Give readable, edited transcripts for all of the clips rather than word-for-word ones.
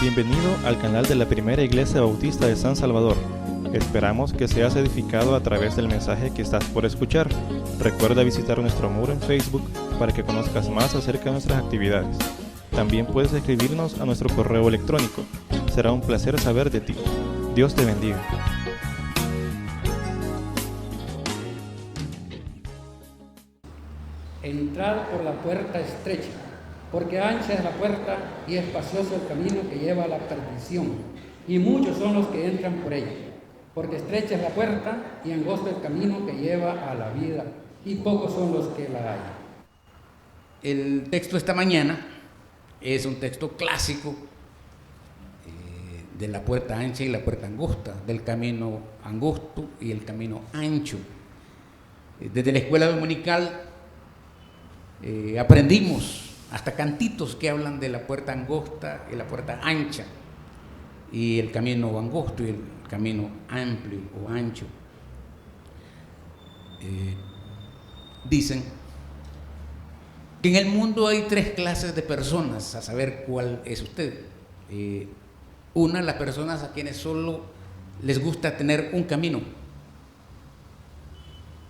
Bienvenido al canal de la Primera Iglesia Bautista de San Salvador. Esperamos que seas edificado a través del mensaje que estás por escuchar. Recuerda visitar nuestro muro en Facebook para que conozcas más acerca de nuestras actividades. También puedes escribirnos a nuestro correo electrónico. Será un placer saber de ti. Dios te bendiga. Entrad por la puerta estrecha, porque ancha es la puerta y espacioso el camino que lleva a la perdición, y muchos son los que entran por ella. Porque estrecha es la puerta y angosto el camino que lleva a la vida, y pocos son los que la hallan. El texto esta mañana es un texto clásico de la puerta ancha y la puerta angosta, del camino angosto y el camino ancho. Desde la escuela dominical aprendimos hasta cantitos que hablan de la puerta angosta y la puerta ancha, y el camino angosto y el camino amplio o ancho. Dicen que en el mundo hay tres clases de personas, a saber cuál es usted. Una, las personas a quienes solo les gusta tener un camino,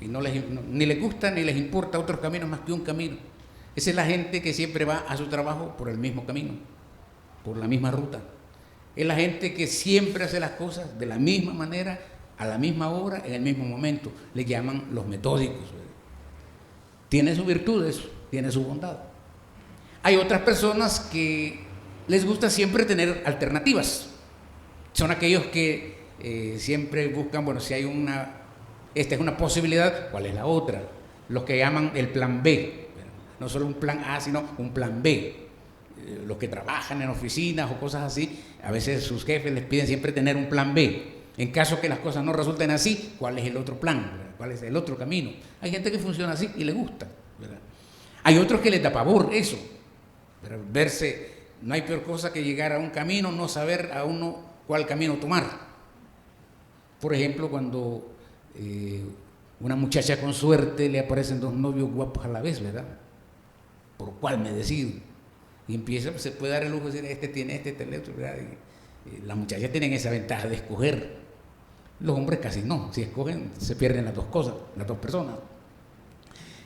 y ni les gusta ni les importa otros caminos más que un camino. Esa es la gente que siempre va a su trabajo por el mismo camino, por la misma ruta. Es la gente que siempre hace las cosas de la misma manera, a la misma hora, en el mismo momento. Le llaman los metódicos. Tiene sus virtudes, tiene su bondad. Hay otras personas que les gusta siempre tener alternativas. Son aquellos que siempre buscan, bueno, si hay esta es una posibilidad, ¿cuál es la otra? Los que llaman el plan B. No solo un plan A, sino un plan B. Los que trabajan en oficinas o cosas así, a veces sus jefes les piden siempre tener un plan B. En caso que las cosas no resulten así, ¿cuál es el otro plan? ¿Cuál es el otro camino? Hay gente que funciona así y le gusta, ¿verdad? Hay otros que les da pavor eso, pero no hay peor cosa que llegar a un camino, no saber a uno cuál camino tomar. Por ejemplo, cuando una muchacha con suerte le aparecen dos novios guapos a la vez, ¿verdad? ¿Por cuál me decido? Y se puede dar el lujo de decir, este tiene el otro, ¿verdad? Y las muchachas tienen esa ventaja de escoger. Los hombres casi no. Si escogen, se pierden las dos cosas, las dos personas.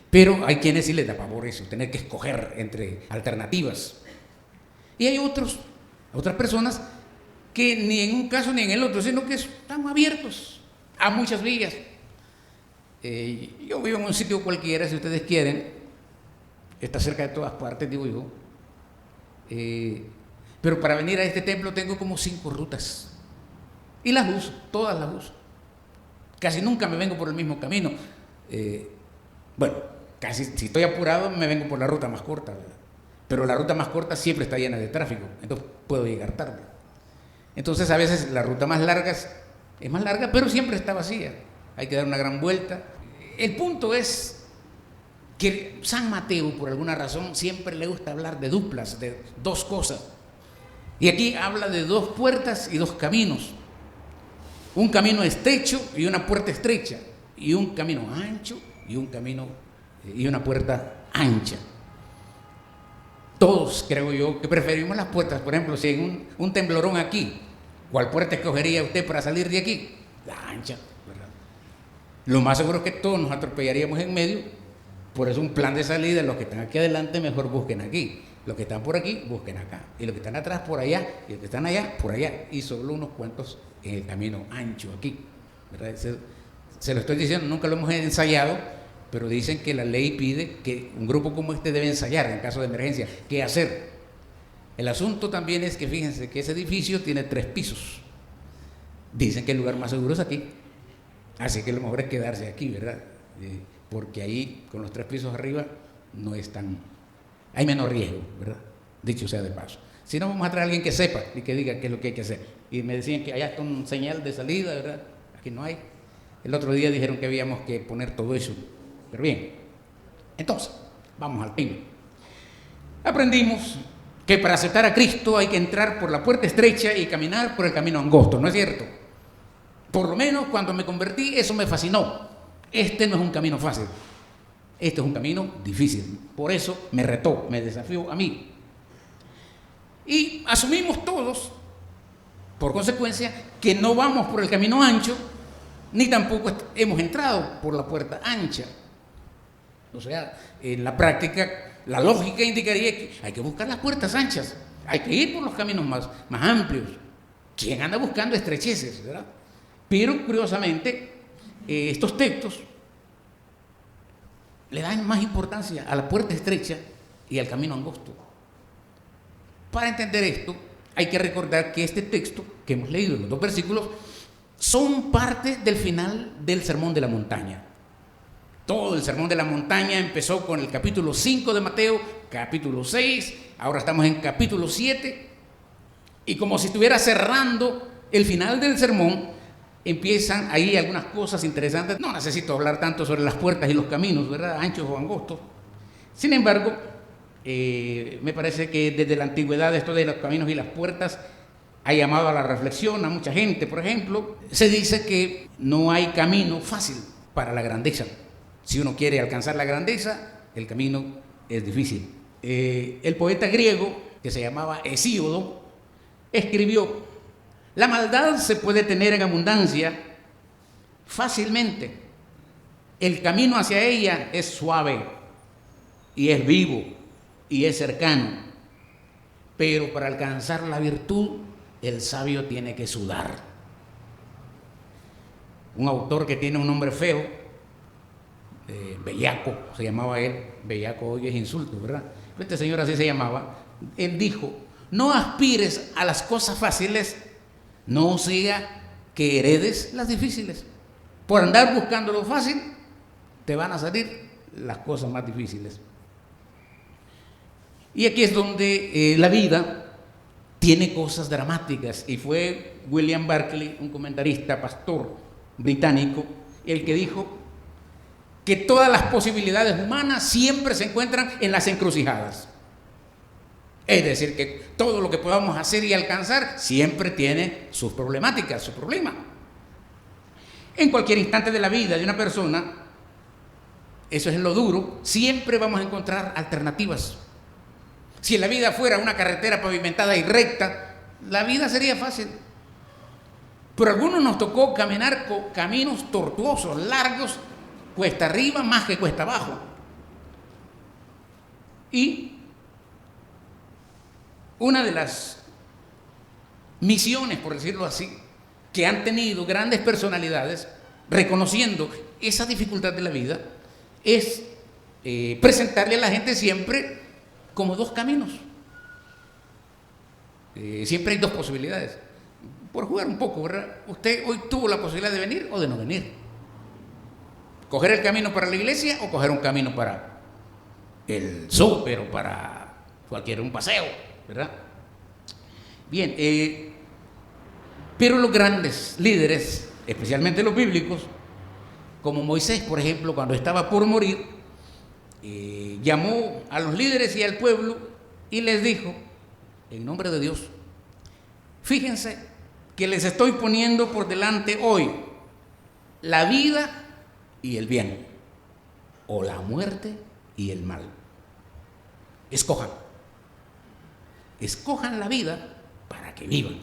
Pero hay quienes sí les da pavor eso, tener que escoger entre alternativas. Y hay otras personas que ni en un caso ni en el otro, sino que están abiertos a muchas vías. Yo vivo en un sitio cualquiera, si ustedes quieren, está cerca de todas partes, digo yo. Pero para venir a este templo tengo como 5 rutas. Y las uso, todas las uso. Casi nunca me vengo por el mismo camino. Bueno, casi si estoy apurado me vengo por la ruta más corta, ¿verdad? Pero la ruta más corta siempre está llena de tráfico, entonces puedo llegar tarde. Entonces a veces la ruta más larga es más larga, pero siempre está vacía. Hay que dar una gran vuelta. El punto es que San Mateo, por alguna razón, siempre le gusta hablar de duplas, de dos cosas. Y aquí habla de 2 puertas y 2 caminos. Un camino estrecho y una puerta estrecha. Y un camino ancho y una puerta ancha. Todos, creo yo, que preferimos las puertas. Por ejemplo, si hay un temblorón aquí, ¿cuál puerta escogería usted para salir de aquí? La ancha, ¿verdad? Lo más seguro es que todos nos atropellaríamos en medio. Por eso un plan de salida, los que están aquí adelante mejor busquen aquí, los que están por aquí busquen acá, y los que están atrás por allá, y los que están allá por allá, y solo unos cuantos en el camino ancho aquí, ¿verdad? Se lo estoy diciendo, nunca lo hemos ensayado, pero dicen que la ley pide que un grupo como este debe ensayar en caso de emergencia. ¿Qué hacer? El asunto también es que fíjense que ese edificio tiene 3 pisos. Dicen que el lugar más seguro es aquí, así que lo mejor es quedarse aquí, ¿verdad? Porque ahí con los 3 pisos arriba hay menos riesgo, ¿verdad? Dicho sea de paso. Si no, vamos a traer a alguien que sepa y que diga qué es lo que hay que hacer. Y me decían que allá está un señal de salida, ¿verdad? Aquí no hay. El otro día dijeron que habíamos que poner todo eso. Pero bien, entonces, vamos al tema. Aprendimos que para aceptar a Cristo hay que entrar por la puerta estrecha y caminar por el camino angosto, ¿no es cierto? Por lo menos cuando me convertí, eso me fascinó. Este no es un camino fácil, este es un camino difícil. Por eso me retó, me desafió a mí. Y asumimos todos, por consecuencia, que no vamos por el camino ancho, ni tampoco hemos entrado por la puerta ancha. O sea, en la práctica, la lógica indicaría que hay que buscar las puertas anchas, hay que ir por los caminos más amplios. ¿Quién anda buscando estrecheces, verdad? Pero, curiosamente, estos textos le dan más importancia a la puerta estrecha y al camino angosto. Para entender esto, hay que recordar que este texto que hemos leído, los 2 versículos, son parte del final del Sermón de la Montaña. Todo el Sermón de la Montaña empezó con el capítulo 5 de Mateo, capítulo 6, ahora estamos en capítulo 7, y como si estuviera cerrando el final del sermón, empiezan ahí algunas cosas interesantes. No necesito hablar tanto sobre las puertas y los caminos, ¿verdad?, anchos o angostos. Sin embargo, me parece que desde la antigüedad esto de los caminos y las puertas ha llamado a la reflexión a mucha gente. Por ejemplo, se dice que no hay camino fácil para la grandeza. Si uno quiere alcanzar la grandeza, el camino es difícil. El poeta griego, que se llamaba Hesíodo, escribió: la maldad se puede tener en abundancia fácilmente. El camino hacia ella es suave y es vivo y es cercano. Pero para alcanzar la virtud, el sabio tiene que sudar. Un autor que tiene un nombre feo, Bellaco, se llamaba él. Bellaco hoy es insulto, ¿verdad? Este señor así se llamaba. Él dijo: no aspires a las cosas fáciles, no sea que heredes las difíciles. Por andar buscando lo fácil, te van a salir las cosas más difíciles. Y aquí es donde la vida tiene cosas dramáticas, y fue William Barclay, un comentarista, pastor británico, el que dijo que todas las posibilidades humanas siempre se encuentran en las encrucijadas. Es decir, que todo lo que podamos hacer y alcanzar siempre tiene sus problemáticas, su problema. En cualquier instante de la vida de una persona, eso es lo duro, siempre vamos a encontrar alternativas. Si la vida fuera una carretera pavimentada y recta, la vida sería fácil. Pero a algunos nos tocó caminar por caminos tortuosos, largos, cuesta arriba más que cuesta abajo. Y una de las misiones, por decirlo así, que han tenido grandes personalidades, reconociendo esa dificultad de la vida, es presentarle a la gente siempre como 2 caminos. Siempre hay 2 posibilidades. Por jugar un poco, ¿verdad? Usted hoy tuvo la posibilidad de venir o de no venir. Coger el camino para la iglesia o coger un camino para el súper o para un paseo, ¿verdad? Bien, pero los grandes líderes, especialmente los bíblicos, como Moisés, por ejemplo, cuando estaba por morir, llamó a los líderes y al pueblo y les dijo, en nombre de Dios: fíjense que les estoy poniendo por delante hoy la vida y el bien, o la muerte y el mal. Escojan la vida para que vivan.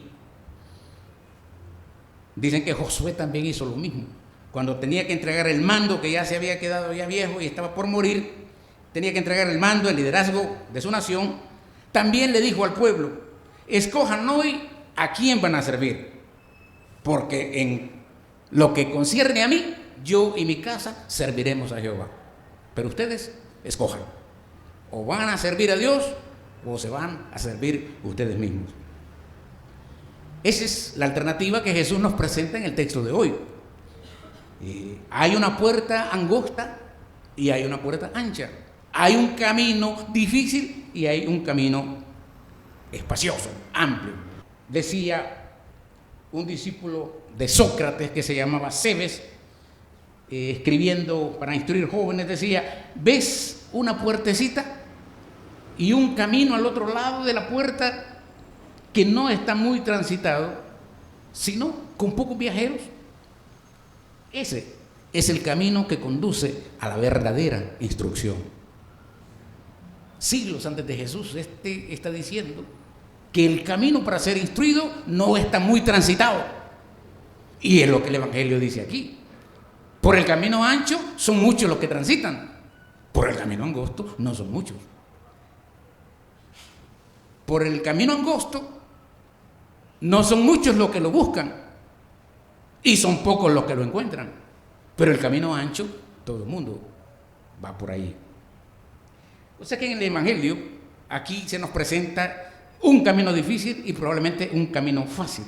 Dicen que Josué también hizo lo mismo. Cuando tenía que entregar el mando, que ya se había quedado ya viejo y estaba por morir, tenía que entregar el mando, el liderazgo de su nación, también le dijo al pueblo: escojan hoy a quién van a servir, porque en lo que concierne a mí, yo y mi casa serviremos a Jehová. Pero ustedes escojan, o van a servir a Dios o se van a servir ustedes mismos. Esa es la alternativa que Jesús nos presenta en el texto de hoy. Hay una puerta angosta y hay una puerta ancha. Hay un camino difícil y hay un camino espacioso, amplio. Decía un discípulo de Sócrates que se llamaba Cebes, escribiendo para instruir jóvenes, decía: ¿ves una puertecita y un camino al otro lado de la puerta que no está muy transitado, sino con pocos viajeros? Ese es el camino que conduce a la verdadera instrucción. Siglos antes de Jesús, está diciendo que el camino para ser instruido no está muy transitado. Y es lo que el Evangelio dice aquí. Por el camino ancho son muchos los que transitan. Por el camino angosto no son muchos. Por el camino angosto no son muchos los que lo buscan y son pocos los que lo encuentran. Pero el camino ancho, todo el mundo va por ahí. O sea que en el Evangelio aquí se nos presenta un camino difícil y probablemente un camino fácil.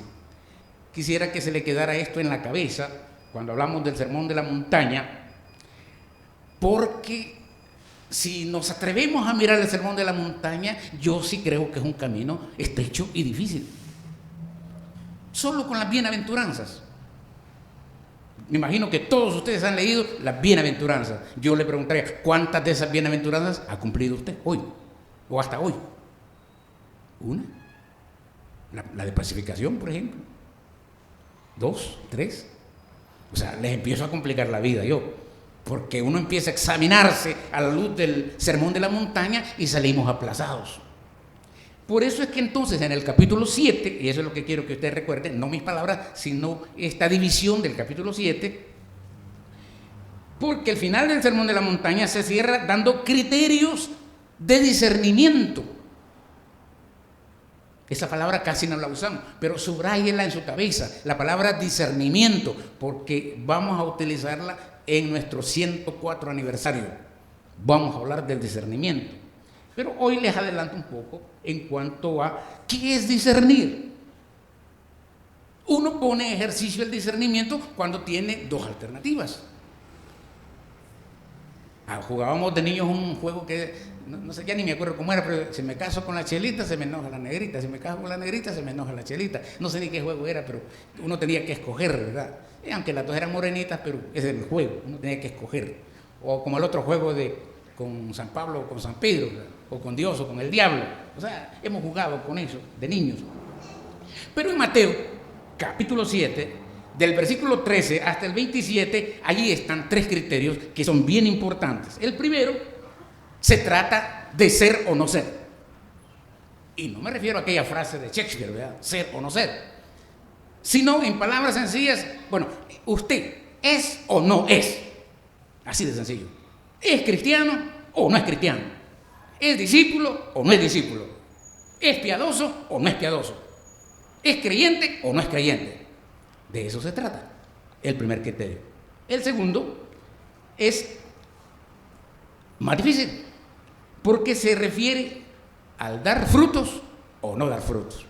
Quisiera que se le quedara esto en la cabeza cuando hablamos del Sermón de la Montaña, porque si nos atrevemos a mirar el Sermón de la Montaña, yo sí creo que es un camino estrecho y difícil. Solo con las bienaventuranzas. Me imagino que todos ustedes han leído las bienaventuranzas. Yo le preguntaría, ¿cuántas de esas bienaventuranzas ha cumplido usted hoy? O hasta hoy. ¿Una? La de pacificación, por ejemplo. 2, 3. O sea, les empiezo a complicar la vida yo. Porque uno empieza a examinarse a la luz del Sermón de la Montaña y salimos aplazados. Por eso es que entonces en el capítulo 7, y eso es lo que quiero que ustedes recuerden, no mis palabras, sino esta división del capítulo 7, porque el final del Sermón de la Montaña se cierra dando criterios de discernimiento. Esa palabra casi no la usamos, pero subráyela en su cabeza, la palabra discernimiento, porque vamos a utilizarla en nuestro 104 aniversario. Vamos a hablar del discernimiento. Pero hoy les adelanto un poco en cuanto a qué es discernir. Uno pone en ejercicio el discernimiento cuando tiene dos alternativas. Jugábamos de niños un juego que no sé, ya ni me acuerdo cómo era, pero si me caso con la chelita se me enoja la negrita, si me caso con la negrita se me enoja la chelita. No sé ni qué juego era, pero uno tenía que escoger, ¿verdad? Aunque las dos eran morenitas, pero ese era el juego, uno tenía que escoger. O como el otro juego con San Pablo o con San Pedro, ¿verdad? O con Dios o con el diablo. O sea, hemos jugado con eso de niños. Pero en Mateo, capítulo 7, del versículo 13 hasta el 27, allí están 3 criterios que son bien importantes. El primero se trata de ser o no ser. Y no me refiero a aquella frase de Shakespeare, ¿verdad? Ser o no ser. Sino en palabras sencillas, bueno, usted es o no es. Así de sencillo. ¿Es cristiano o no es cristiano? ¿Es discípulo o no es discípulo? ¿Es piadoso o no es piadoso? ¿Es creyente o no es creyente? De eso se trata, el primer criterio. El segundo es más difícil, porque se refiere al dar frutos o no dar frutos.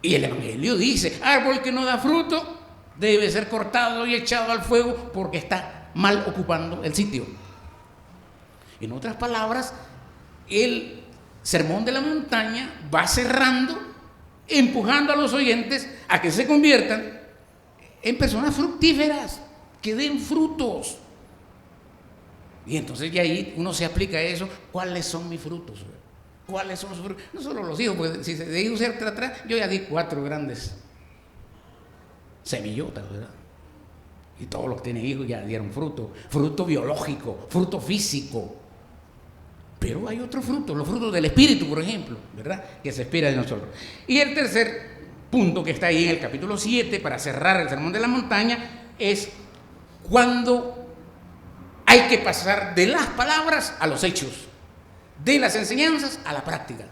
Y el Evangelio dice, árbol que no da fruto debe ser cortado y echado al fuego porque está mal ocupando el sitio. En otras palabras, el Sermón de la Montaña va cerrando, empujando a los oyentes a que se conviertan en personas fructíferas, que den frutos. Y entonces ya ahí uno se aplica a eso, ¿cuáles son mis frutos? ¿Cuáles son los frutos? No solo los hijos, porque si de hijos atrás, yo ya di 4 grandes semillotas, ¿verdad? Y todos los que tienen hijos ya dieron fruto, fruto biológico, fruto físico. Pero hay otros frutos, los frutos del Espíritu, por ejemplo, ¿verdad? Que se espera de nosotros. Y el tercer punto que está ahí en el capítulo 7, para cerrar el Sermón de la Montaña, es cuando hay que pasar de las palabras a los hechos, de las enseñanzas a la práctica.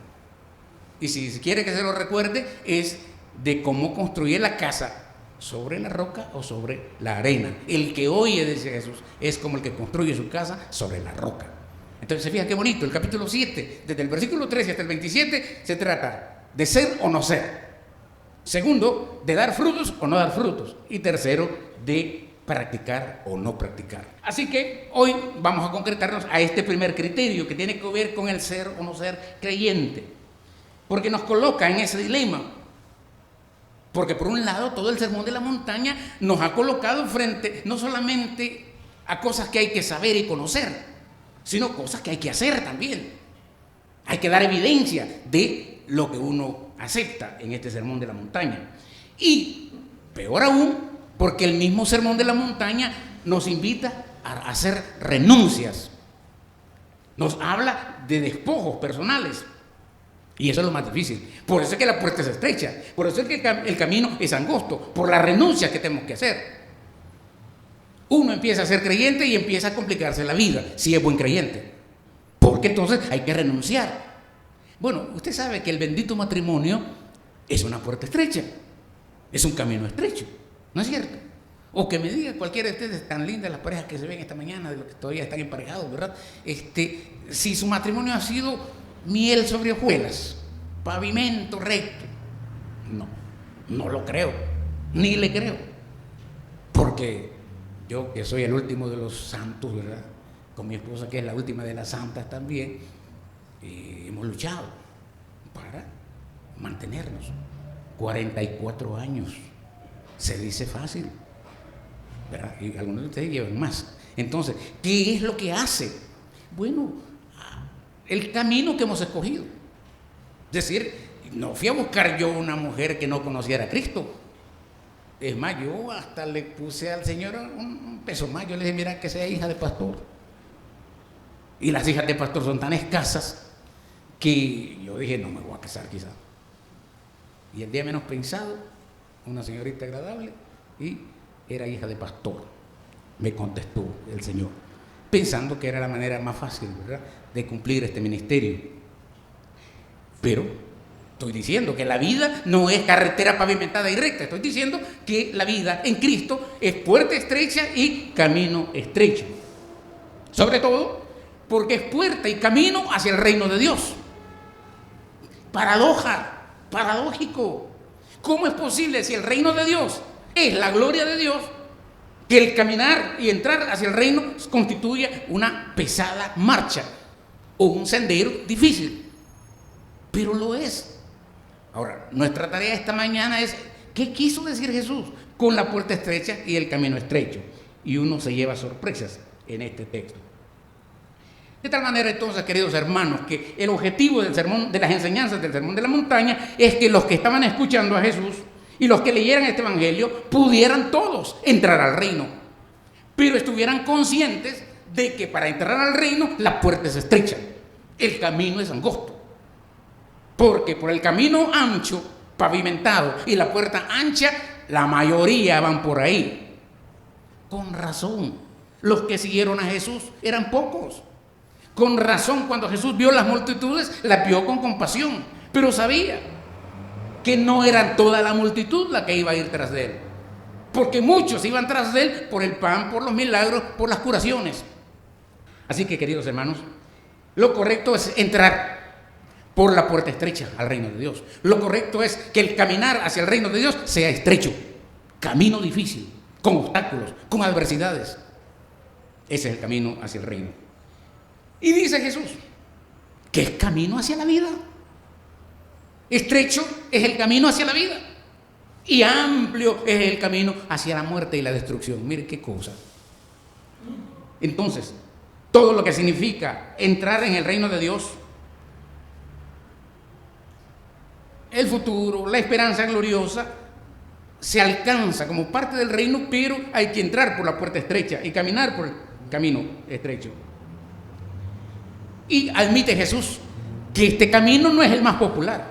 Y si quiere que se lo recuerde, es de cómo construir la casa, sobre la roca o sobre la arena. El que oye, dice Jesús, es como el que construye su casa sobre la roca. Entonces, se fija qué bonito, el capítulo 7, desde el versículo 13 hasta el 27, se trata de ser o no ser. Segundo, de dar frutos o no dar frutos. Y tercero, de practicar o no practicar. Así que hoy vamos a concretarnos a este primer criterio que tiene que ver con el ser o no ser creyente. Porque nos coloca en ese dilema. Porque por un lado, todo el Sermón de la Montaña nos ha colocado frente no solamente a cosas que hay que saber y conocer, sino cosas que hay que hacer también. Hay que dar evidencia de lo que uno acepta en este Sermón de la Montaña. Y peor aún, porque el mismo Sermón de la Montaña nos invita a hacer renuncias. Nos habla de despojos personales. Y eso es lo más difícil. Por eso es que la puerta es estrecha. Por eso es que el camino es angosto. Por las renuncias que tenemos que hacer. Uno empieza a ser creyente y empieza a complicarse la vida, si es buen creyente. Porque entonces hay que renunciar. Bueno, usted sabe que el bendito matrimonio es una puerta estrecha. Es un camino estrecho. ¿No es cierto? O que me diga cualquiera de ustedes, tan lindas las parejas que se ven esta mañana, de los que todavía están emparejados, ¿verdad? Si su matrimonio ha sido miel sobre hojuelas, pavimento recto. No lo creo, ni le creo. Porque yo, que soy el último de los santos, ¿verdad? Con mi esposa, que es la última de las santas también, hemos luchado para mantenernos. 44 años. Se dice fácil, ¿verdad? Y algunos de ustedes llevan más. Entonces, ¿qué es lo que hace? Bueno, el camino que hemos escogido. Es decir, no fui a buscar yo una mujer que no conociera a Cristo. Es más, yo hasta le puse al Señor un peso más. Yo le dije, mira, que sea hija de pastor. Y las hijas de pastor son tan escasas que yo dije, no me voy a casar quizás. Y el día menos pensado, una señorita agradable, y era hija de pastor. Me contestó el Señor, pensando que era la manera más fácil, ¿verdad?, de cumplir este ministerio. Pero estoy diciendo que la vida no es carretera pavimentada y recta. Estoy diciendo que la vida en Cristo es puerta estrecha y camino estrecho. Sobre todo porque es puerta y camino hacia el reino de Dios. Paradójico. ¿Cómo es posible, si el reino de Dios es la gloria de Dios, que el caminar y entrar hacia el reino constituye una pesada marcha o un sendero difícil? Pero lo es. Ahora, nuestra tarea esta mañana es, ¿qué quiso decir Jesús con la puerta estrecha y el camino estrecho? Y uno se lleva sorpresas en este texto. De tal manera, entonces, queridos hermanos, que el objetivo del sermón, de las enseñanzas del Sermón de la Montaña, es que los que estaban escuchando a Jesús y los que leyeran este evangelio pudieran todos entrar al reino, pero estuvieran conscientes de que para entrar al reino la puerta es estrecha, el camino es angosto, porque por el camino ancho, pavimentado, y la puerta ancha, la mayoría van por ahí. Con razón, los que siguieron a Jesús eran pocos. Con razón, cuando Jesús vio las multitudes, las vio con compasión, pero sabía que no era toda la multitud la que iba a ir tras de él, porque muchos iban tras de él por el pan, por los milagros, por las curaciones. Así que, queridos hermanos, lo correcto es entrar por la puerta estrecha al reino de Dios. Lo correcto es que el caminar hacia el reino de Dios sea estrecho, camino difícil, con obstáculos, con adversidades. Ese es el camino hacia el reino. Y dice Jesús que es camino hacia la vida. Estrecho es el camino hacia la vida y amplio es el camino hacia la muerte y la destrucción. Mire qué cosa. Entonces, todo lo que significa entrar en el reino de Dios, el futuro, la esperanza gloriosa, se alcanza como parte del reino, pero hay que entrar por la puerta estrecha y caminar por el camino estrecho. Y admite Jesús que este camino no es el más popular,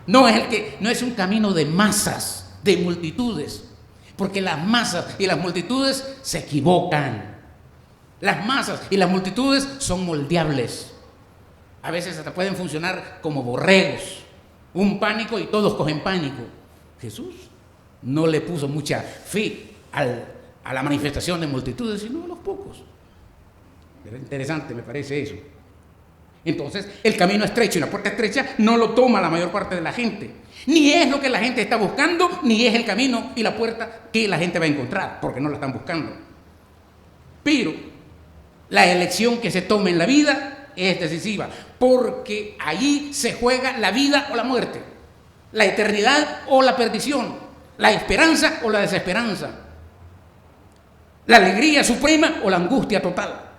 no es un camino de masas, de multitudes, porque las masas y las multitudes se equivocan. Las masas y las multitudes son moldeables. A veces hasta pueden funcionar como borregos, un pánico y todos cogen pánico. Jesús no le puso mucha fe a la manifestación de multitudes, sino a los pocos. Pero interesante me parece eso. Entonces, el camino estrecho y la puerta estrecha no lo toma la mayor parte de la gente. Ni es lo que la gente está buscando, ni es el camino y la puerta que la gente va a encontrar, porque no la están buscando. Pero la elección que se tome en la vida es decisiva, porque allí se juega la vida o la muerte, la eternidad o la perdición, la esperanza o la desesperanza, la alegría suprema o la angustia total.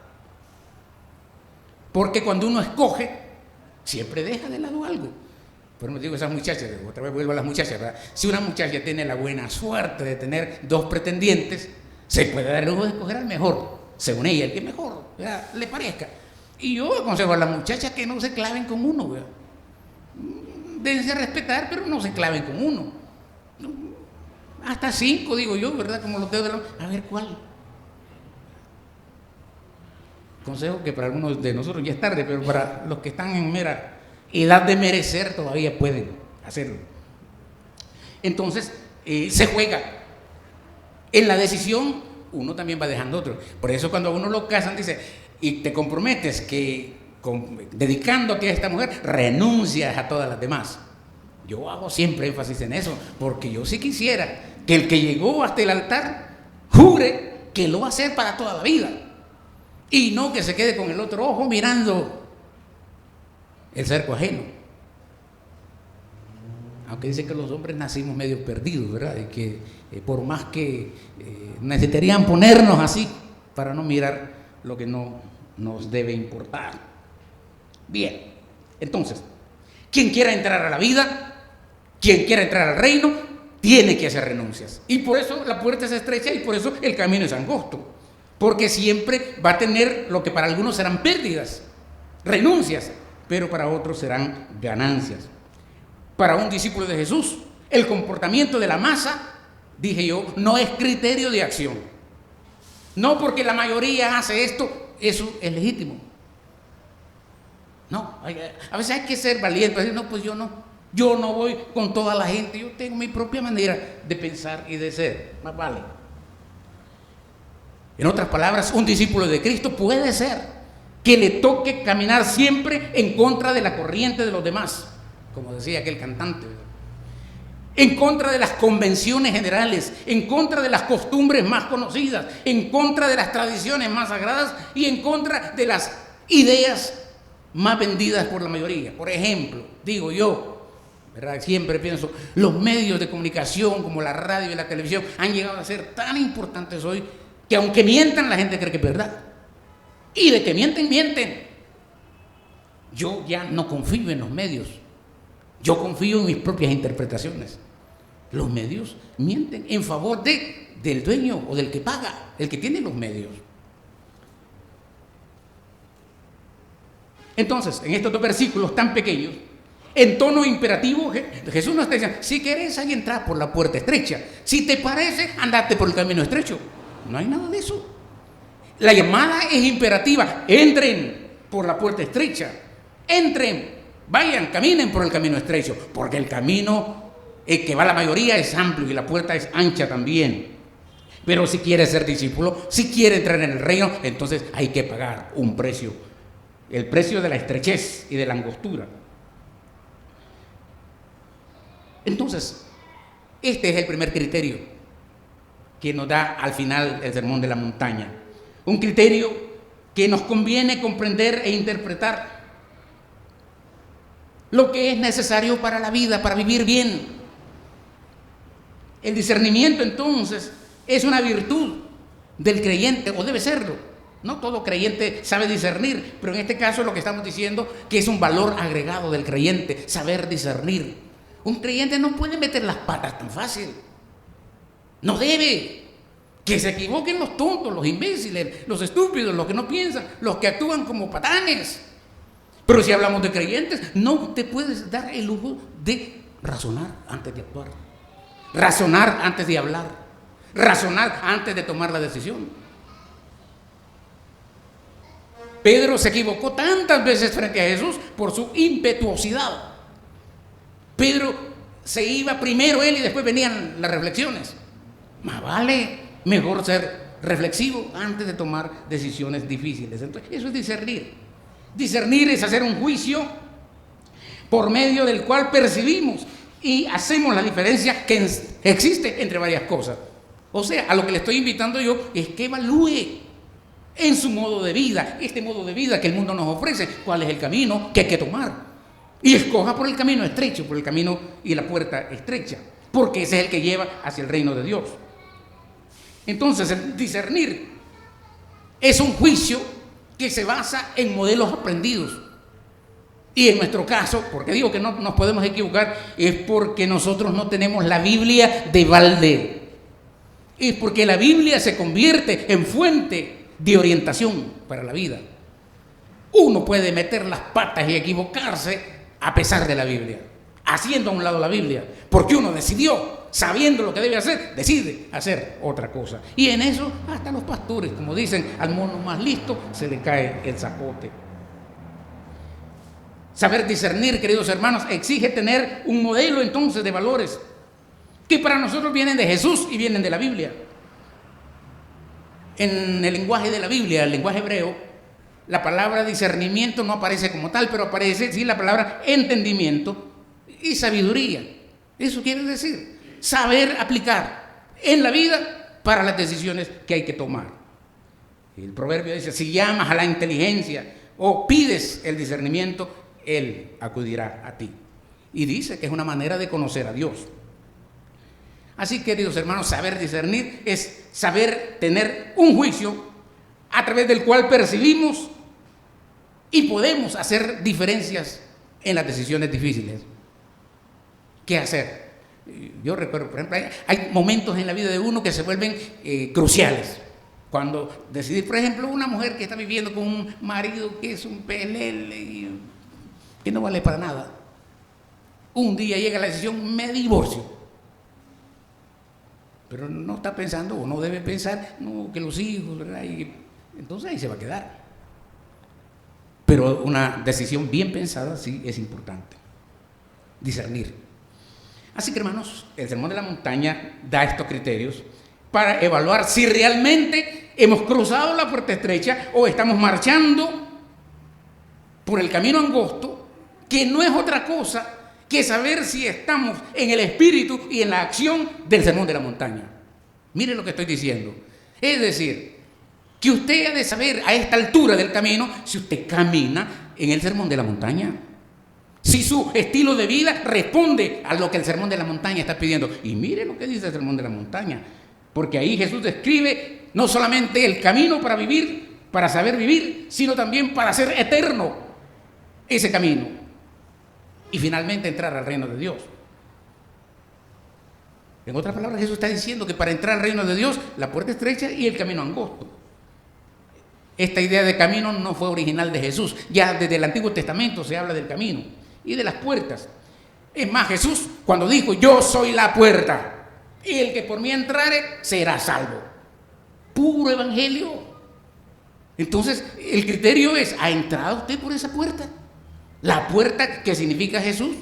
Porque cuando uno escoge, siempre deja de lado algo. Por ejemplo, digo, esas muchachas, otra vez vuelvo a las muchachas, ¿verdad? Si una muchacha tiene la buena suerte de tener 2 pretendientes, se puede dar el lujo de escoger al mejor, según ella, el que mejor, ¿verdad?, le parezca. Y yo aconsejo a las muchachas que no se claven con uno, ¿verdad? dense a respetar, pero no se claven con uno. Hasta 5, digo yo, ¿verdad? Como los dedos de la mano. A ver, ¿cuál? Consejo que para algunos de nosotros ya es tarde, pero para los que están en mera edad de merecer todavía pueden hacerlo. Entonces, se juega. En la decisión, uno también va dejando otro. Por eso cuando a uno lo casan, dice, y te comprometes que dedicándote a esta mujer, renuncias a todas las demás. Yo hago siempre énfasis en eso, porque yo sí quisiera que el que llegó hasta el altar jure que lo va a hacer para toda la vida. Y no que se quede con el otro ojo mirando el cerco ajeno. Aunque dicen que los hombres nacimos medio perdidos, ¿verdad? Y que por más que necesitarían ponernos así para no mirar lo que no nos debe importar. Bien, entonces, quien quiera entrar a la vida, quien quiera entrar al reino, tiene que hacer renuncias. Y por eso la puerta es estrecha y por eso el camino es angosto. Porque siempre va a tener lo que para algunos serán pérdidas, renuncias, pero para otros serán ganancias. Para un discípulo de Jesús, el comportamiento de la masa, dije yo, no es criterio de acción. No porque la mayoría hace esto, eso es legítimo. No, a veces hay que ser valiente, decir, no, pues yo no voy con toda la gente, yo tengo mi propia manera de pensar y de ser, más vale. En otras palabras, un discípulo de Cristo puede ser que le toque caminar siempre en contra de la corriente de los demás, como decía aquel cantante, en contra de las convenciones generales, en contra de las costumbres más conocidas, en contra de las tradiciones más sagradas y en contra de las ideas más vendidas por la mayoría. Por ejemplo, digo yo, ¿verdad? Siempre pienso, los medios de comunicación como la radio y la televisión han llegado a ser tan importantes hoy que aunque mientan, la gente cree que es verdad. Y de que mienten, mienten. Yo ya no confío en los medios. Yo confío en mis propias interpretaciones. Los medios mienten en favor del dueño o del que paga, el que tiene los medios. Entonces, en estos dos versículos tan pequeños, en tono imperativo, Jesús nos está diciendo, si querés, ahí entrar por la puerta estrecha. Si te parece, andate por el camino estrecho. No hay nada de eso. La llamada es imperativa. Entren por la puerta estrecha. Entren, vayan, caminen por el camino estrecho. Porque el camino que va la mayoría es amplio y la puerta es ancha también. Pero si quiere ser discípulo, si quiere entrar en el reino, entonces hay que pagar un precio. El precio de la estrechez y de la angostura. Entonces, este es el primer criterio que nos da al final el Sermón de la Montaña. Un criterio que nos conviene comprender e interpretar lo que es necesario para la vida, para vivir bien. El discernimiento, entonces, es una virtud del creyente, o debe serlo. No todo creyente sabe discernir, pero en este caso lo que estamos diciendo que es un valor agregado del creyente, saber discernir. Un creyente no puede meter las patas tan fácil. No debe. Que se equivoquen los tontos, los imbéciles, los estúpidos, los que no piensan, los que actúan como patanes. Pero si hablamos de creyentes, no te puedes dar el lujo de razonar antes de actuar, razonar antes de hablar, razonar antes de tomar la decisión. Pedro se equivocó tantas veces frente a Jesús por su impetuosidad. Pedro se iba primero él y después venían las reflexiones. Más vale, mejor ser reflexivo antes de tomar decisiones difíciles. Entonces, eso es discernir. Discernir es hacer un juicio por medio del cual percibimos y hacemos la diferencia que existe entre varias cosas. O sea, a lo que le estoy invitando yo es que evalúe en su modo de vida, este modo de vida que el mundo nos ofrece, cuál es el camino que hay que tomar. Y escoja por el camino estrecho, por el camino y la puerta estrecha, porque ese es el que lleva hacia el reino de Dios. Entonces, el discernir es un juicio que se basa en modelos aprendidos. Y en nuestro caso, porque digo que no nos podemos equivocar, es porque nosotros no tenemos la Biblia de balde. Es porque la Biblia se convierte en fuente de orientación para la vida. Uno puede meter las patas y equivocarse a pesar de la Biblia. haciendo a un lado la Biblia, porque uno decidió, sabiendo lo que debe hacer, decide hacer otra cosa. Y en eso hasta los pastores, como dicen, al mono más listo se le cae el zapote. Saber discernir, queridos hermanos, exige tener un modelo entonces de valores que para nosotros vienen de Jesús y vienen de la Biblia. En el lenguaje de la Biblia, el lenguaje hebreo, la palabra discernimiento no aparece como tal, pero aparece sí la palabra entendimiento y sabiduría. Eso quiere decir saber aplicar en la vida para las decisiones que hay que tomar. El proverbio dice: si llamas a la inteligencia o pides el discernimiento, Él acudirá a ti. Y dice que es una manera de conocer a Dios. Así, queridos hermanos, saber discernir es saber tener un juicio a través del cual percibimos y podemos hacer diferencias en las decisiones difíciles. ¿Qué hacer? Yo recuerdo, por ejemplo, hay momentos en la vida de uno que se vuelven cruciales. Cuando decidir, por ejemplo, una mujer que está viviendo con un marido que es un pelele y que no vale para nada. Un día llega la decisión: me divorcio. Pero no está pensando, o no debe pensar, no, que los hijos, ¿verdad? Y entonces ahí se va a quedar. Pero una decisión bien pensada sí es importante. Discernir. Así que, hermanos, el Sermón de la Montaña da estos criterios para evaluar si realmente hemos cruzado la puerta estrecha o estamos marchando por el camino angosto, que no es otra cosa que saber si estamos en el espíritu y en la acción del Sermón de la Montaña. Mire lo que estoy diciendo. Es decir, que usted ha de saber a esta altura del camino si usted camina en el Sermón de la Montaña, si su estilo de vida responde a lo que el Sermón de la Montaña está pidiendo. Y mire lo que dice el Sermón de la Montaña, porque ahí Jesús describe no solamente el camino para vivir, para saber vivir, sino también para hacer eterno ese camino y finalmente entrar al reino de Dios. En otras palabras, Jesús está diciendo que para entrar al reino de Dios, la puerta estrecha y el camino angosto. Esta idea de camino no fue original de Jesús. Ya desde el Antiguo Testamento se habla del camino y de las puertas. Es más, Jesús cuando dijo: yo soy la puerta, y el que por mí entrare será salvo. Puro evangelio. Entonces, el criterio es: ¿ha entrado usted por esa puerta? La puerta que significa Jesús.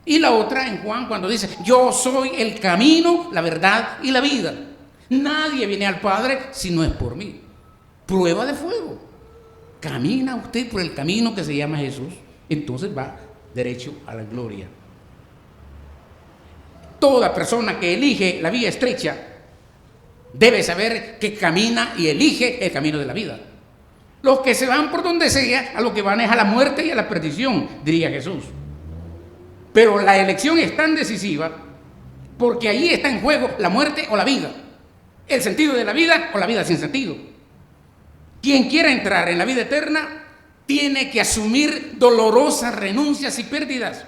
Y la otra en Juan cuando dice: yo soy el camino, la verdad y la vida. Nadie viene al Padre si no es por mí. Prueba de fuego. Camina usted por el camino que se llama Jesús, entonces va derecho a la gloria. Toda persona que elige la vía estrecha debe saber que camina y elige el camino de la vida. Los que se van por donde sea, a lo que van es a la muerte y a la perdición, diría Jesús. Pero la elección es tan decisiva porque ahí está en juego la muerte o la vida, el sentido de la vida o la vida sin sentido. Quien quiera entrar en la vida eterna tiene que asumir dolorosas renuncias y pérdidas,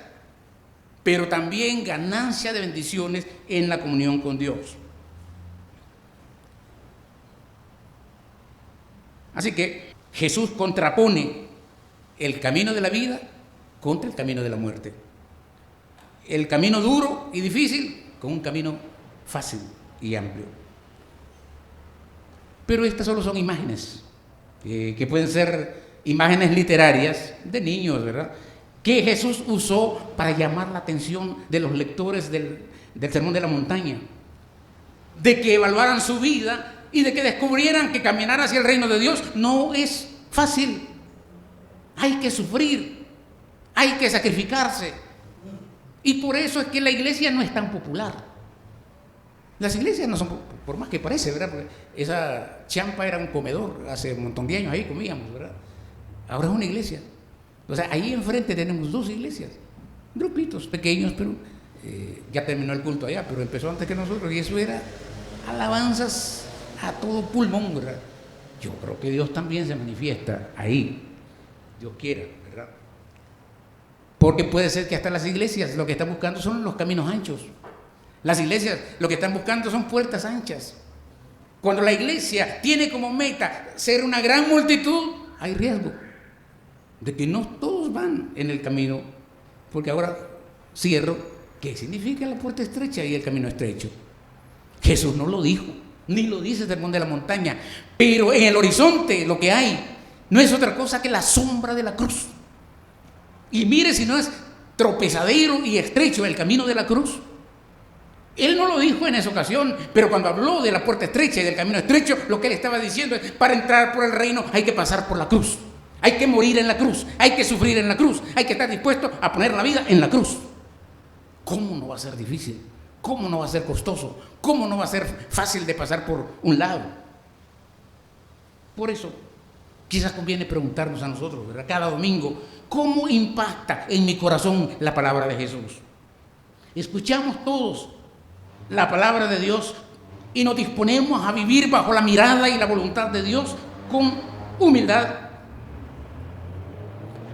pero también ganancia de bendiciones en la comunión con Dios. Así que Jesús contrapone el camino de la vida contra el camino de la muerte. El camino duro y difícil con un camino fácil y amplio. Pero estas solo son imágenes, que pueden ser imágenes literarias de niños, ¿verdad?, que Jesús usó para llamar la atención de los lectores del Sermón de la Montaña, de que evaluaran su vida y de que descubrieran que caminar hacia el reino de Dios no es fácil. Hay que sufrir, hay que sacrificarse. Y por eso es que la iglesia no es tan popular. Las iglesias no son, por más que parece, ¿verdad? Porque esa champa era un comedor, hace un montón de años ahí comíamos, ¿verdad? Ahora es una iglesia. O sea, ahí enfrente tenemos 2 iglesias, grupitos pequeños, pero ya terminó el culto allá, pero empezó antes que nosotros, y eso era alabanzas a todo pulmón, ¿verdad? Yo creo que Dios también se manifiesta ahí, Dios quiera, ¿verdad? Porque puede ser que hasta las iglesias lo que están buscando son los caminos anchos. Las iglesias lo que están buscando son puertas anchas. Cuando la iglesia tiene como meta ser una gran multitud, hay riesgo de que no todos van en el camino, porque ahora cierro, ¿qué significa la puerta estrecha y el camino estrecho? Jesús no lo dijo, ni lo dice el Sermón de la Montaña, pero en el horizonte lo que hay no es otra cosa que la sombra de la cruz. Y mire si no es tropezadero y estrecho el camino de la cruz. Él no lo dijo en esa ocasión, pero cuando habló de la puerta estrecha y del camino estrecho, lo que él estaba diciendo es, para entrar por el reino hay que pasar por la cruz, hay que morir en la cruz, hay que sufrir en la cruz, hay que estar dispuesto a poner la vida en la cruz. ¿Cómo no va a ser difícil? ¿Cómo no va a ser costoso? ¿Cómo no va a ser fácil de pasar por un lado? Por eso, quizás conviene preguntarnos a nosotros, ¿verdad?, cada domingo, ¿cómo impacta en mi corazón la palabra de Jesús? Escuchamos todos la palabra de Dios y nos disponemos a vivir bajo la mirada y la voluntad de Dios con humildad.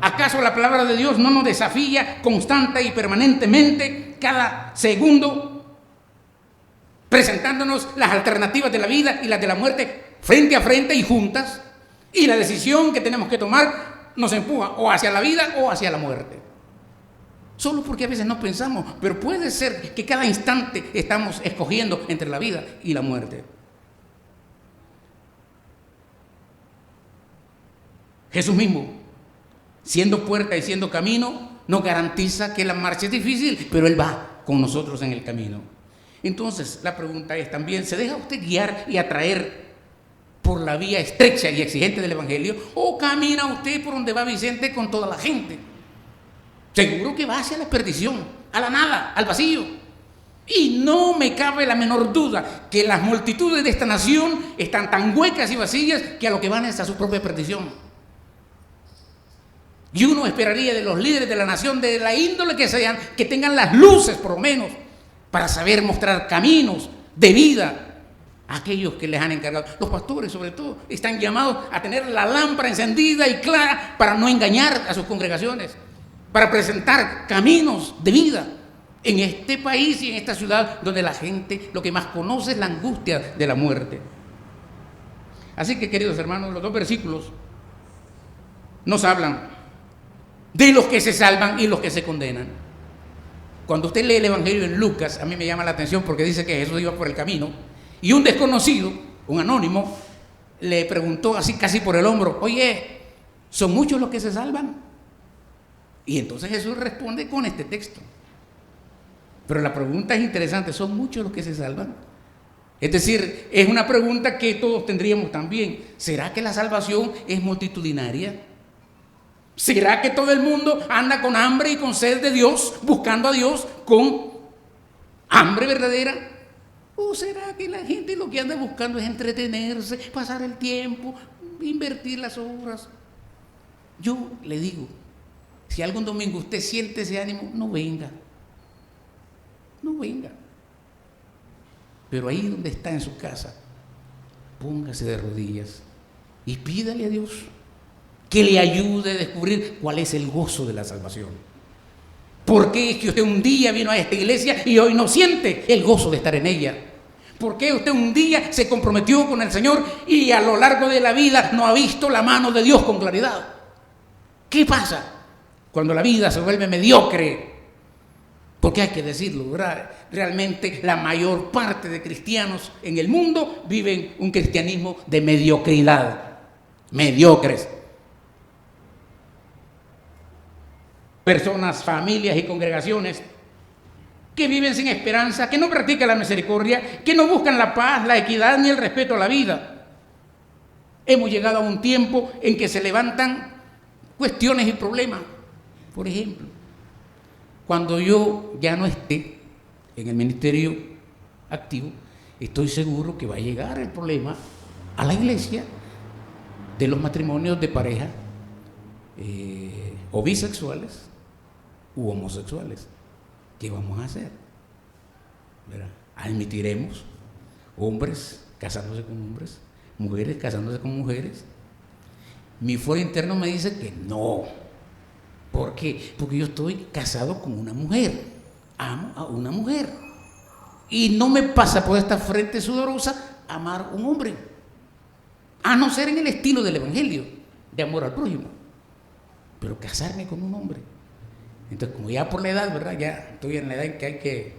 ¿Acaso la palabra de Dios no nos desafía constante y permanentemente cada segundo, presentándonos las alternativas de la vida y las de la muerte frente a frente y juntas? Y la decisión que tenemos que tomar nos empuja o hacia la vida o hacia la muerte. Solo porque a veces no pensamos, pero puede ser que cada instante estamos escogiendo entre la vida y la muerte. Jesús mismo, siendo puerta y siendo camino, nos garantiza que la marcha es difícil, pero Él va con nosotros en el camino. Entonces, la pregunta es también, ¿se deja usted guiar y atraer por la vía estrecha y exigente del Evangelio, o camina usted por donde va Vicente con toda la gente? Seguro que va hacia la perdición, a la nada, al vacío. Y no me cabe la menor duda que las multitudes de esta nación están tan huecas y vacías que a lo que van es a su propia perdición. Y uno esperaría de los líderes de la nación, de la índole que sean, que tengan las luces por lo menos para saber mostrar caminos de vida a aquellos que les han encargado. Los pastores, sobre todo, están llamados a tener la lámpara encendida y clara para no engañar a sus congregaciones, para presentar caminos de vida en este país y en esta ciudad donde la gente lo que más conoce es la angustia de la muerte. Así que, queridos hermanos, los dos versículos nos hablan de los que se salvan y los que se condenan. Cuando usted lee el Evangelio en Lucas, a mí me llama la atención porque dice que Jesús iba por el camino y un desconocido, un anónimo, le preguntó así casi por el hombro, oye, ¿son muchos los que se salvan? Y entonces Jesús responde con este texto. Pero la pregunta es interesante, ¿son muchos los que se salvan? Es decir, es una pregunta que todos tendríamos también. ¿Será que la salvación es multitudinaria? ¿Será que todo el mundo anda con hambre y con sed de Dios, buscando a Dios con hambre verdadera? ¿O será que la gente lo que anda buscando es entretenerse, pasar el tiempo, invertir las horas? Yo le digo, si algún domingo usted siente ese ánimo, no venga. No venga. Pero ahí donde está en su casa, póngase de rodillas y pídale a Dios que le ayude a descubrir cuál es el gozo de la salvación. ¿Por qué es que usted un día vino a esta iglesia y hoy no siente el gozo de estar en ella? ¿Por qué usted un día se comprometió con el Señor y a lo largo de la vida no ha visto la mano de Dios con claridad? ¿Qué pasa cuando la vida se vuelve mediocre? Porque hay que decirlo, ¿verdad? Realmente la mayor parte de cristianos en el mundo viven un cristianismo de mediocridad. Mediocres. Personas, familias y congregaciones que viven sin esperanza, que no practican la misericordia, que no buscan la paz, la equidad ni el respeto a la vida. Hemos llegado a un tiempo en que se levantan cuestiones y problemas. Por ejemplo, cuando yo ya no esté en el ministerio activo, estoy seguro que va a llegar el problema a la iglesia de los matrimonios de pareja o bisexuales u homosexuales. ¿Qué vamos a hacer? ¿Verdad? ¿Admitiremos hombres casándose con hombres, mujeres casándose con mujeres? Mi fuero interno me dice que no. ¿Por qué? Porque yo estoy casado con una mujer, amo a una mujer y no me pasa por esta frente sudorosa amar a un hombre, a no ser en el estilo del Evangelio de amor al prójimo, pero casarme con un hombre. Entonces, como ya por la edad, ¿verdad? Ya estoy en la edad en que hay que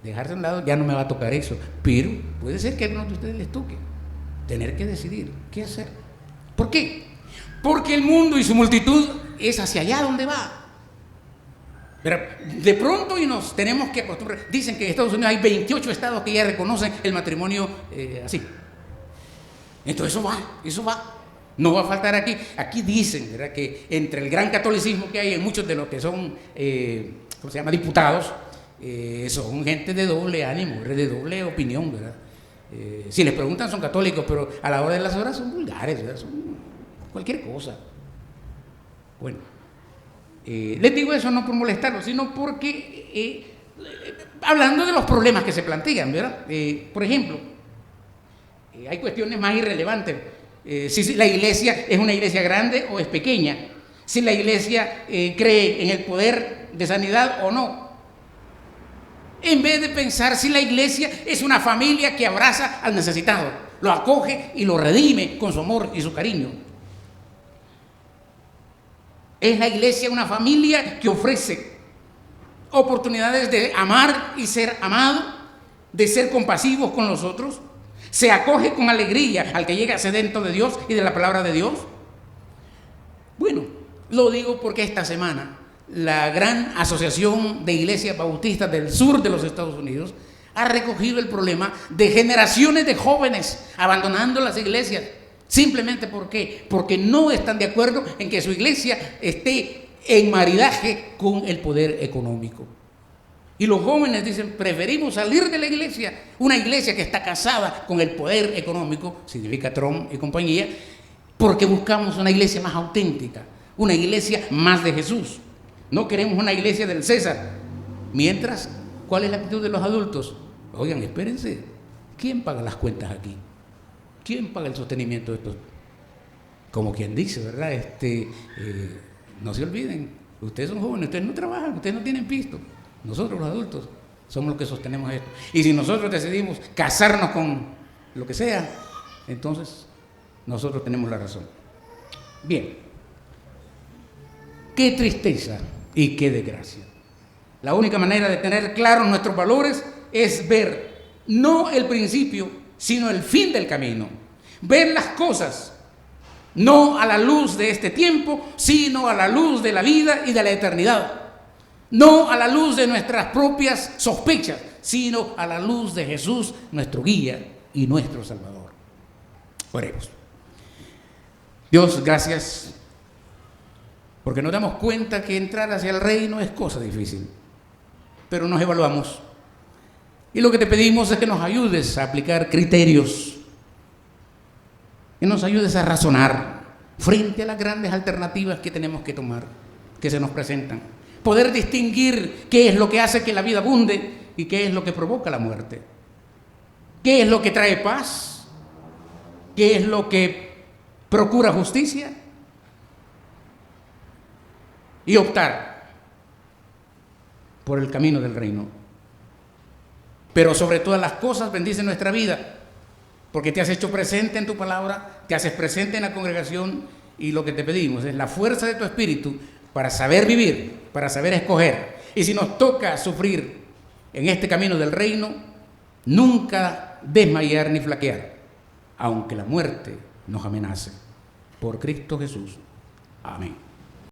dejarse a un lado, ya no me va a tocar eso. Pero puede ser que a algunos de ustedes les toque tener que decidir qué hacer. ¿Por qué? Porque el mundo y su multitud es hacia allá donde va. Pero de pronto y nos tenemos que acostumbrar. Dicen que en Estados Unidos hay 28 estados que ya reconocen el matrimonio así. Entonces eso va. No va a faltar aquí. Aquí dicen, ¿verdad?, que entre el gran catolicismo que hay en muchos de los que son, ¿cómo se llama?, diputados, son gente de doble ánimo, de doble opinión, ¿verdad? Si les preguntan son católicos, pero a la hora de las horas son vulgares, ¿verdad? Son cualquier cosa. Bueno, les digo eso no por molestarlos, sino porque hablando de los problemas que se plantean, ¿verdad? Por ejemplo, hay cuestiones más irrelevantes. Si la iglesia es una iglesia grande o es pequeña, si la iglesia cree en el poder de sanidad o no, en vez de pensar si la iglesia es una familia que abraza al necesitado, lo acoge y lo redime con su amor y su cariño. Es la iglesia una familia que ofrece oportunidades de amar y ser amado, de ser compasivos con los otros. Se acoge con alegría al que llega sedento de Dios y de la palabra de Dios. Bueno, lo digo porque esta semana la gran asociación de iglesias bautistas del sur de los Estados Unidos ha recogido el problema de generaciones de jóvenes abandonando las iglesias. Simplemente ¿por qué? Porque no están de acuerdo en que su iglesia esté en maridaje con el poder económico. Y los jóvenes dicen, preferimos salir de la iglesia, una iglesia que está casada con el poder económico, significa Trump y compañía, porque buscamos una iglesia más auténtica, una iglesia más de Jesús. No queremos una iglesia del César. Mientras, ¿cuál es la actitud de los adultos? Oigan, espérense, ¿quién paga las cuentas aquí? ¿Quién paga el sostenimiento de esto? Como quien dice, ¿verdad? No se olviden, ustedes son jóvenes, ustedes no trabajan, ustedes no tienen pisto. Nosotros los adultos somos los que sostenemos esto. Y si nosotros decidimos casarnos con lo que sea, entonces nosotros tenemos la razón. Bien, qué tristeza y qué desgracia. La única manera de tener claros nuestros valores es ver no el principio, sino el fin del camino. Ver las cosas no a la luz de este tiempo, sino a la luz de la vida y de la eternidad. No a la luz de nuestras propias sospechas, sino a la luz de Jesús, nuestro guía y nuestro Salvador. Oremos. Dios, gracias, porque nos damos cuenta que entrar hacia el reino es cosa difícil, pero nos evaluamos. Y lo que te pedimos es que nos ayudes a aplicar criterios, que nos ayudes a razonar frente a las grandes alternativas que tenemos que tomar, que se nos presentan. Poder distinguir qué es lo que hace que la vida abunde y qué es lo que provoca la muerte. ¿Qué es lo que trae paz? ¿Qué es lo que procura justicia? Y optar por el camino del reino. Pero sobre todas las cosas bendice nuestra vida, porque te has hecho presente en tu palabra, te haces presente en la congregación, y lo que te pedimos es la fuerza de tu espíritu para saber vivir, para saber escoger. Y si nos toca sufrir en este camino del reino, nunca desmayar ni flaquear, aunque la muerte nos amenace. Por Cristo Jesús. Amén.